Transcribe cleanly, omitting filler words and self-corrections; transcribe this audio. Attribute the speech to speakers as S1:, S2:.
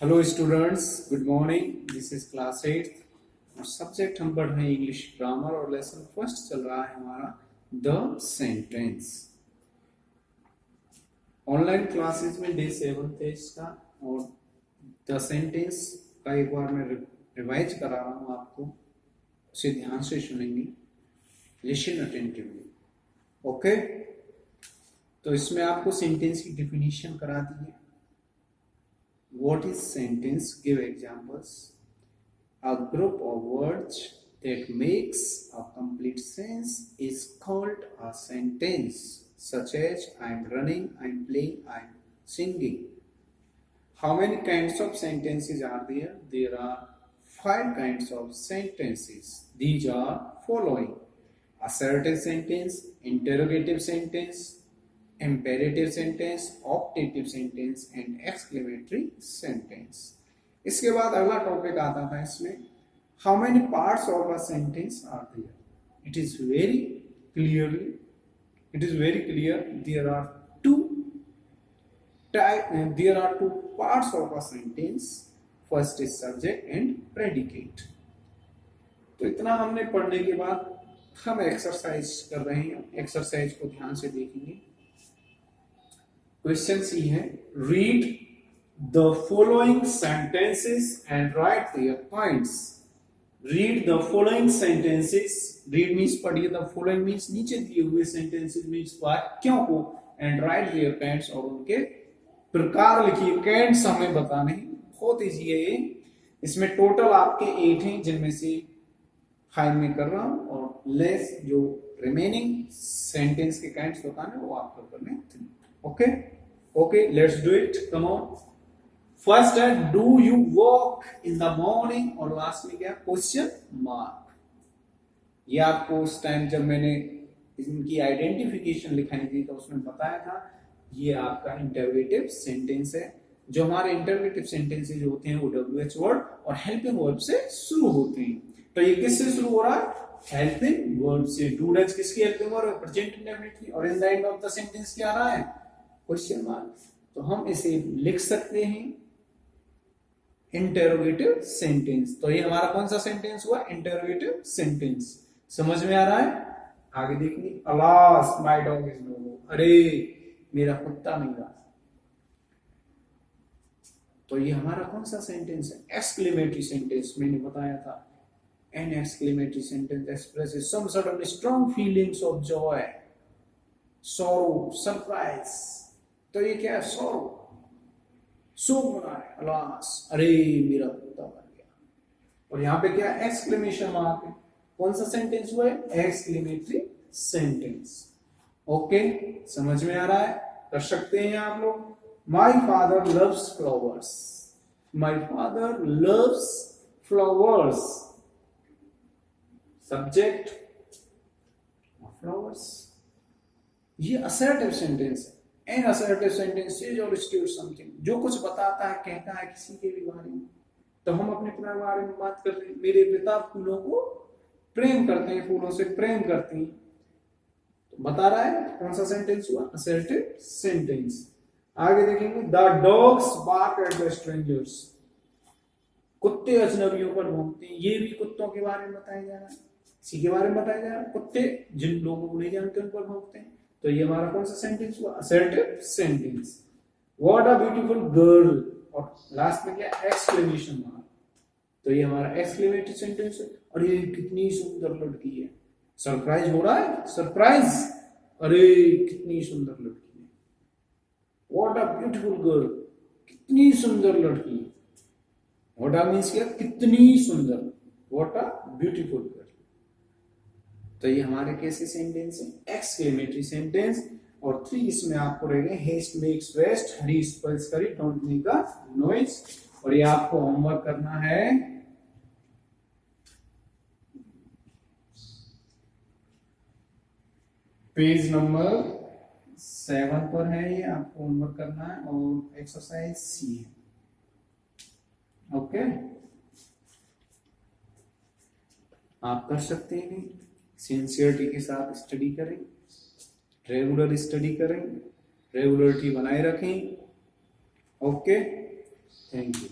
S1: Hello students, good morning. This is class 8 और subject हम पढ़ रहे हैं इंग्लिश ग्रामर और लेसन फर्स्ट चल रहा है हमारा द सेंटेंस। ऑनलाइन क्लासेस में डे 7 थे इसका और द सेंटेंस का एक बार मैं रिवाइज करा रहा हूँ आपको, उसे ध्यान से सुनेंगे, लिसन अटेंटिवली। ओके, तो इसमें आपको सेंटेंस की डिफिनीशन करा दी है। What is sentence? Give examples. A group of words that makes a complete sense is called a sentence, such as I'm running, I'm playing, I'm singing. How many kinds of sentences are there? There are 5 kinds of sentences. These are following: assertive sentence, interrogative sentence, imperative sentence, optative sentence and exclamatory sentence. इसके बाद अगला topic आता था इसमें, how many parts of a sentence are there? It is very clear there are two parts of a sentence. First is subject and predicate. तो इतना हमने पढ़ने के बाद हम एक्सरसाइज कर रहे हैं। एक्सरसाइज को ध्यान से देखेंगे। क्वेश्चन सी है, read the following sentences and right there points. Read the following sentences, read means पढ़िए, द फॉलोइंग मींस नीचे दिए हुए सेंटेंसेस मींस वाक्यों को, एंड राइट देयर पॉइंट्स और उनके प्रकार लिखिए। कैंड्स हमें बताने हैं, बहुत इजी है ये। इसमें टोटल आपके 8 हैं, जिनमें से 5 में कर रहा हूं और लेस जो रिमेनिंग सेंटेंस के कैंड्स बताने वो आपको करने 3। Okay, let's do it. Come on. First, do you walk in the morning? और लास्ट में क्या, क्वेश्चन मार्क। ये आपको उस टाइम जब मैंने इनकी आइडेंटिफिकेशन लिखाई थी तो उसमें बताया था, ये आपका इंटरोगेटिव सेंटेंस है। जो हमारे इंटरोगेटिव सेंटेंसेज होते हैं वो WH वर्ड और हेल्पिंग वर्ब से शुरू होते हैं। तो ये किससे शुरू हो रहा है? हेल्पिंग वर्ब से। डू डज किसकी हेल्पिंग वर्ब है? प्रेजेंट इंडेफिनिट की। और in the end of the sentence क्या आ रहा है? Question mark. तो हम इसे लिख सकते हैं इंटरोगेटिव सेंटेंस। तो ये हमारा कौन सा सेंटेंस हुआ? Interrogative sentence. समझ में आ रहा है? आगे देखिए, alas my dog is no more. अरे मेरा कुत्ता नहीं रहा। तो ये हमारा कौन सा सेंटेंस है? Exclamatory sentence. मैंने बताया था, an exclamatory sentence expresses some sudden strong feelings of joy, sorrow, surprise. तो ये क्या है? सॉरो, शोक हो रहा है, अलास, अरे मेरा कुत्ता मर गया। और यहाँ पे क्या? एक्सक्लेमेशन मार्क है। कौन सा सेंटेंस हुआ है? Exclamatory sentence. ओके, समझ में आ रहा है? कर सकते हैं आप लोग। My father loves flowers. My father loves flowers, subject flowers. ये असर्टिव सेंटेंस है। एन असर्टिव सेंटेंस सेज और स्टेट समथिंग, जो कुछ बताता है, कहता है किसी के भी बारे में। तो हम अपने बारे में बात कर रहे हैं। मेरे पिता फूलों को प्रेम करते हैं, फूलों से प्रेम करते हैं। तो बता रहा है कौन सा सेंटेंस हुआ? Assertive sentence. आगे देखेंगे, the dogs bark at the strangers. कुत्ते अजनबियों पर भौंकते हैं। ये भी कुत्तों के बारे में बताया जा रहा है, इसी के बारे में बताया जा रहा है। कुत्ते जिन लोगों को नहीं जानते उन पर भौंकते हैं। तो ये हमारा कौन सा सेंटेंस हुआ? Assertive sentence. What a beautiful girl, और लास्ट में क्या? Exclamation mark. तो ये हमारा एक्सक्लेमेटरी सेंटेंस है। और ये कितनी सुंदर लड़की है। सरप्राइज हो रहा है, सरप्राइज, अरे कितनी सुंदर लड़की है। व्हाट अ ब्यूटीफुल गर्ल, कितनी सुंदर लड़की है। व्हाट अ मींस क्या? कितनी सुंदर। What a beautiful girl. तो ये हमारे कैसे सेंटेंस है? Exclamatory sentence. और 3 इसमें आपको रहेंगे, हेस्ट मेक्स वेस्ट, हरी स्पेल्स करी, डोंट मेक अ नॉइज। और ये आपको होमवर्क करना है। पेज नंबर 7 पर है, ये आपको होमवर्क करना है और एक्सरसाइज सी है। ओके, आप कर सकते हैं। सिंसियरिटी के साथ स्टडी करें, रेगुलर स्टडी करें, रेगुलरिटी बनाए रखें। Okay, thank you.